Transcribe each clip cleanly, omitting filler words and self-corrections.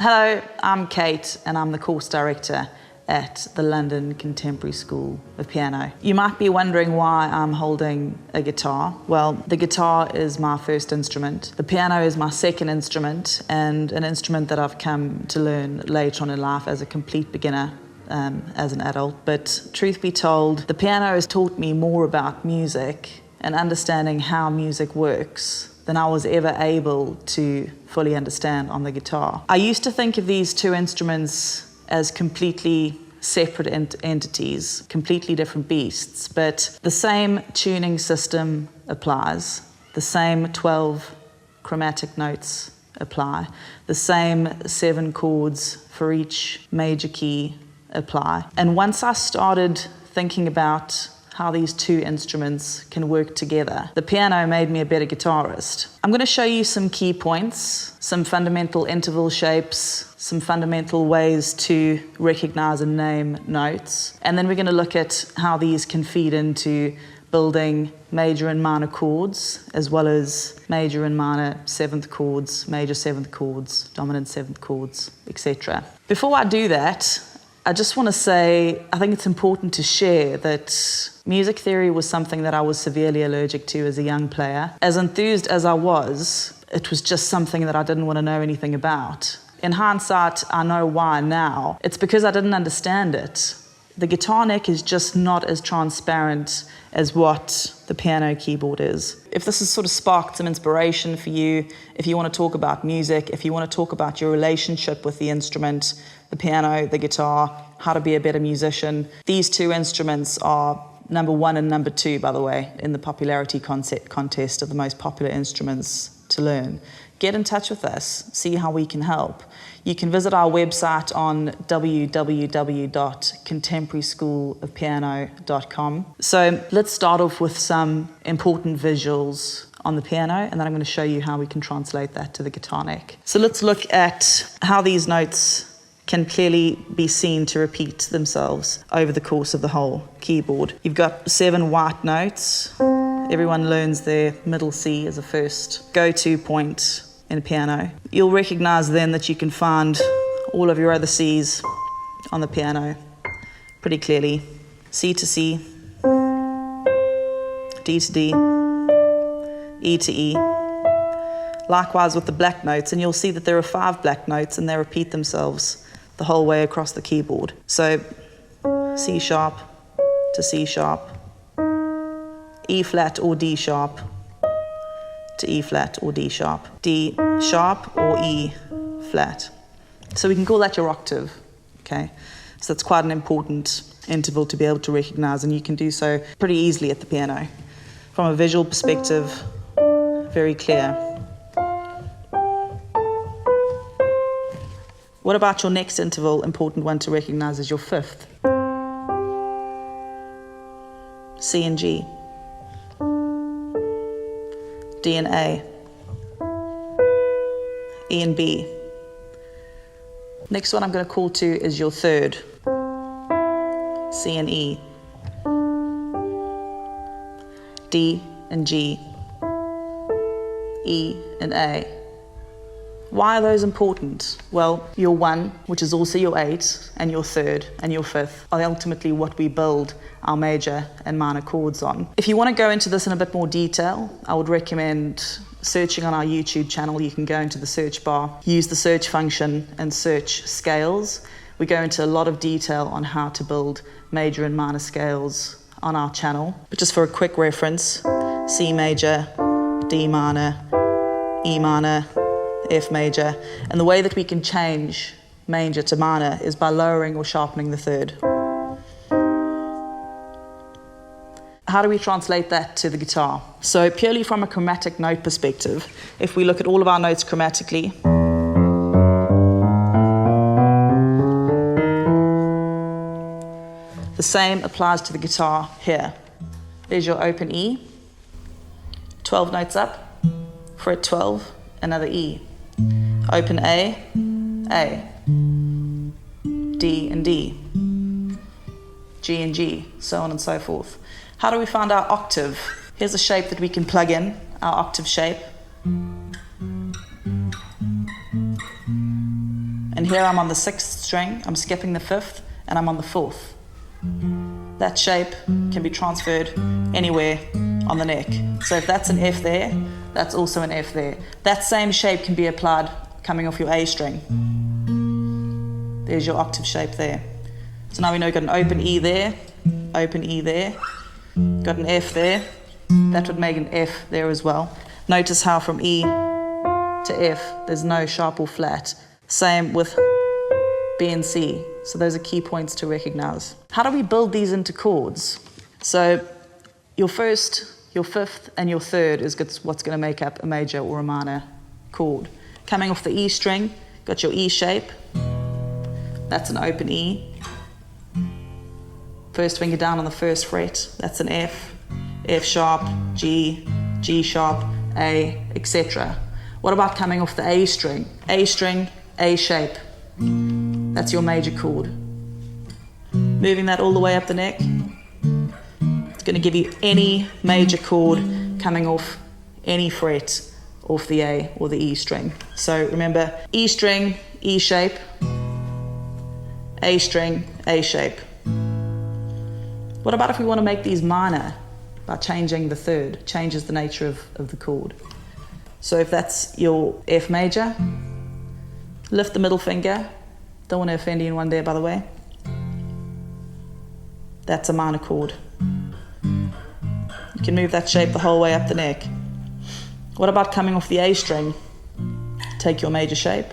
Hello, I'm Cait and I'm the course director at the London Contemporary School of Piano. You might be wondering why I'm holding a guitar. Well, the guitar is my first instrument. The piano is my second instrument, and an instrument that I've come to learn later on in life as a complete beginner as an adult. But truth be told, the piano has taught me more about music and understanding how music works than I was ever able to fully understand on the guitar. I used to think of these two instruments as completely separate entities, completely different beasts, but the same tuning system applies, the same 12 chromatic notes apply, the same 7 chords for each major key apply. And once I started thinking about how these two instruments can work together, the piano made me a better guitarist. I'm going to show you some key points, some fundamental interval shapes, some fundamental ways to recognize and name notes, and then we're going to look at how these can feed into building major and minor chords, as well as major and minor 7th chords, major 7th chords, dominant 7th chords, etc. Before I do that, I just want to say, I think it's important to share that music theory was something that I was severely allergic to as a young player. As enthused as I was, it was just something that I didn't want to know anything about. In hindsight, I know why now. It's because I didn't understand it. The guitar neck is just not as transparent as what the piano keyboard is. If this has sort of sparked some inspiration for you, if you want to talk about music, if you want to talk about your relationship with the instrument, the piano, the guitar, how to be a better musician, these two instruments are number 1 and number 2, by the way, in the popularity contest of the most popular instruments to learn. Get in touch with us, see how we can help. You can visit our website on www.contemporaryschoolofpiano.com. So let's start off with some important visuals on the piano, and then I'm going to show you how we can translate that to the guitar neck. So let's look at how these notes can clearly be seen to repeat themselves over the course of the whole keyboard. You've got 7 white notes. Everyone learns their middle C as a first go-to point in a piano. You'll recognize then that you can find all of your other C's on the piano pretty clearly. C to C, D to D, E to E. Likewise with the black notes, and you'll see that there are 5 black notes and they repeat themselves the whole way across the keyboard. So C sharp to C sharp, E flat or D sharp to E flat or D sharp, D sharp or E flat. So we can call that your octave, okay? So that's quite an important interval to be able to recognize, and you can do so pretty easily at the piano. From a visual perspective, very clear. What about your next interval, important one to recognize, is your 5th? C and G, D and A, E and B. Next one I'm going to call to is your 3rd, C and E, D and G, E and A. Why are those important? Well, your 1, which is also your 8, and your 3rd and your 5th are ultimately what we build our major and minor chords on. If you want to go into this in a bit more detail, I would recommend searching on our YouTube channel. You can go into the search bar, use the search function and search scales. We go into a lot of detail on how to build major and minor scales on our channel. But just for a quick reference, C major, D minor, E minor, F major, and the way that we can change major to minor is by lowering or sharpening the 3rd. How do we translate that to the guitar? So purely from a chromatic note perspective, if we look at all of our notes chromatically, the same applies to the guitar here. There's your open E, 12 notes up, fret 12, another E. Open A, D and D, G and G, so on and so forth. How do we find our octave? Here's a shape that we can plug in, our octave shape. And here I'm on the 6th string, I'm skipping the 5th, and I'm on the 4th. That shape can be transferred anywhere on the neck. So if that's an F there, that's also an F there. That same shape can be applied coming off your A string. There's your octave shape there. So now we know we've got an open E there, open E there, got an F there. That would make an F there as well. Notice how from E to F, there's no sharp or flat. Same with B and C. So those are key points to recognize. How do we build these into chords? So your 1st, your 5th, and your 3rd is what's going to make up a major or a minor chord. Coming off the E string, got your E shape. That's an open E. First finger down on the 1st fret, that's an F. F sharp, G, G sharp, A, etc. What about coming off the A string? A string, A shape. That's your major chord. Moving that all the way up the neck, it's going to give you any major chord coming off any fret off the A or the E string. So remember, E string, E shape, A string, A shape. What about if we want to make these minor by changing the 3rd? Changes the nature of the chord. So if that's your F major, lift the middle finger. Don't want to offend anyone there, by the way. That's a minor chord. You can move that shape the whole way up the neck. What about coming off the A string? Take your major shape.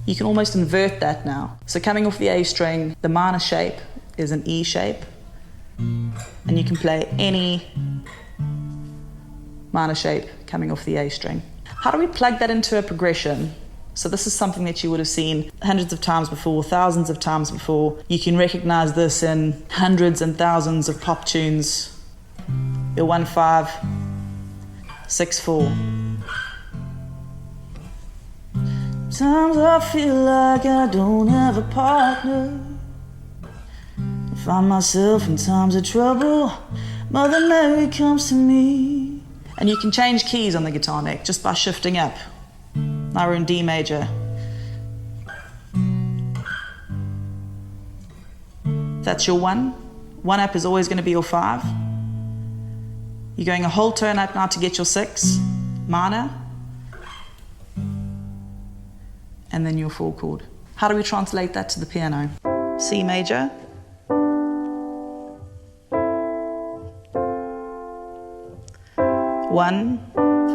You can almost invert that now. So coming off the A string, the minor shape is an E shape. And you can play any minor shape coming off the A string. How do we plug that into a progression? So this is something that you would have seen hundreds of times before, thousands of times before. You can recognize this in hundreds and thousands of pop tunes. Your 1-5, 6-4. Sometimes I feel like I don't have a partner. I find myself in times of trouble. Mother Mary comes to me. And you can change keys on the guitar neck just by shifting up. Now we're in D major. That's your 1. 1 up is always going to be your 5. You're going a whole tone up now to get your 6, minor, and then your 4 chord. How do we translate that to the piano? C major. One,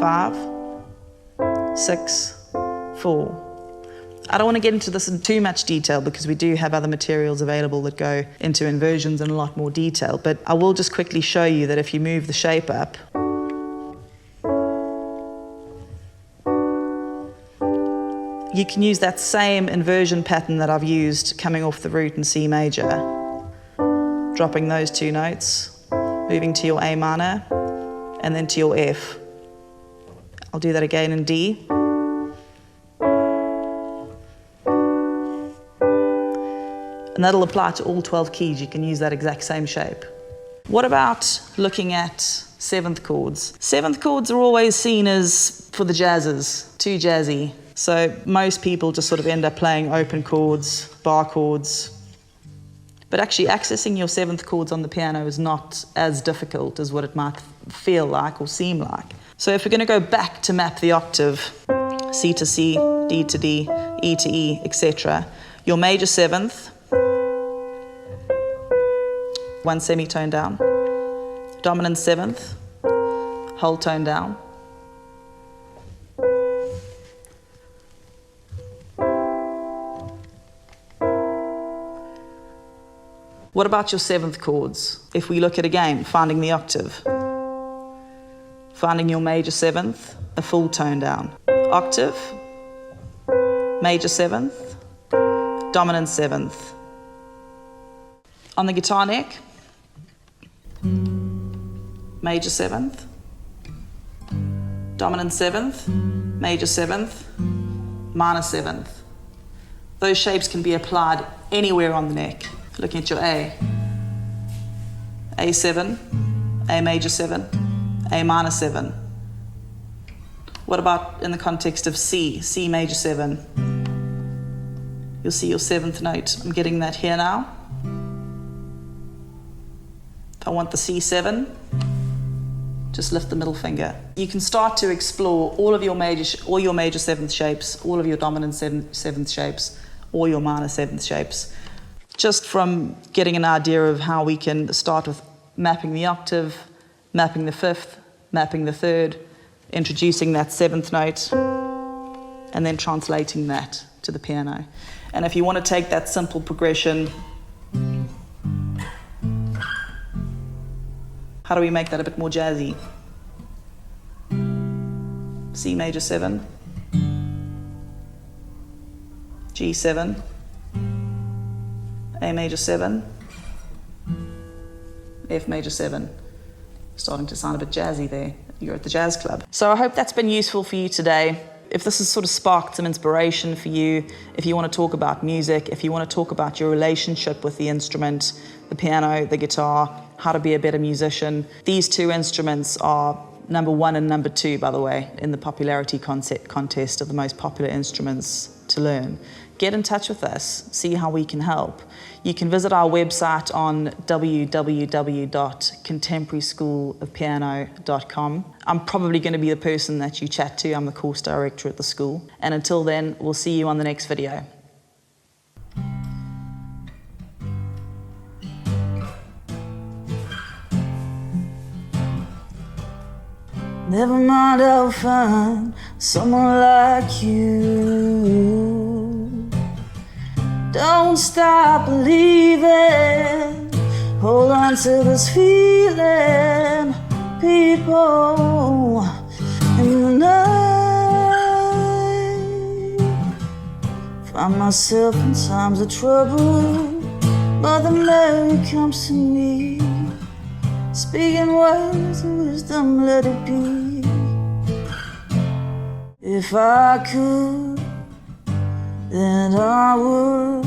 5, 6, 4. I don't want to get into this in too much detail because we do have other materials available that go into inversions in a lot more detail, but I will just quickly show you that if you move the shape up, you can use that same inversion pattern that I've used coming off the root in C major, dropping those 2 notes, moving to your A minor, and then to your F. I'll do that again in D. And that'll apply to all 12 keys. You can use that exact same shape. What about looking at 7th chords? 7th chords are always seen as for the jazzers, too jazzy. So most people just sort of end up playing open chords, bar chords. But actually accessing your 7th chords on the piano is not as difficult as what it might feel like or seem like. So if we're going to go back to map the octave, C to C, D to D, E to E, etc., your major 7th, 1 semitone down, dominant 7th, whole tone down, what about your 7th chords? If we look at again, finding the octave, finding your major 7th, a full tone down, octave, major 7th, dominant 7th. On the guitar neck, major 7th, dominant 7th, major 7th, minor 7th. Those shapes can be applied anywhere on the neck. Looking at your A7, A major 7, A minor 7. What about in the context of C, C major 7? You'll see your 7th note. I'm getting that here now. If I want the C7, just lift the middle finger. You can start to explore all your major 7th shapes, all of your dominant 7th shapes, all your minor 7th shapes, just from getting an idea of how we can start with mapping the octave, mapping the 5th, mapping the 3rd, introducing that 7th note, and then translating that to the piano. And if you want to take that simple progression, how do we make that a bit more jazzy? C major 7, G7, A major 7, F major 7. Starting to sound a bit jazzy there. You're at the jazz club. So I hope that's been useful for you today. If this has sort of sparked some inspiration for you, if you want to talk about music, if you want to talk about your relationship with the instrument, the piano, the guitar, how to be a better musician, these two instruments are number 1 and number 2, by the way, in the popularity contest of the most popular instruments to learn. Get in touch with us, see how we can help. You can visit our website on www.contemporaryschoolofpiano.com. I'm probably going to be the person that you chat to. I'm the course director at the school. And until then, we'll see you on the next video. Never mind, I'll find someone like you. Don't stop believing. Hold on to this feeling, people. In the night, find myself in times of trouble. Mother Mary comes to me, speaking words of wisdom, let it be. If I could, then I would.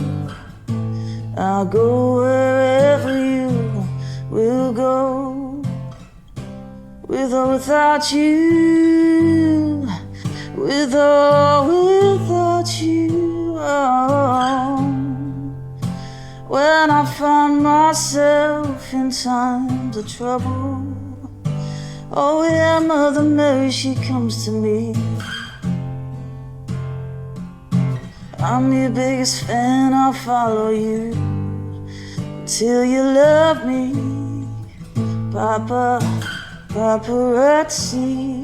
I'll go wherever you will go, with or without you, with or without you. Oh. When I find myself in times of trouble, oh yeah, Mother Mary, she comes to me. I'm your biggest fan, I'll follow you till you love me. Papa, paparazzi.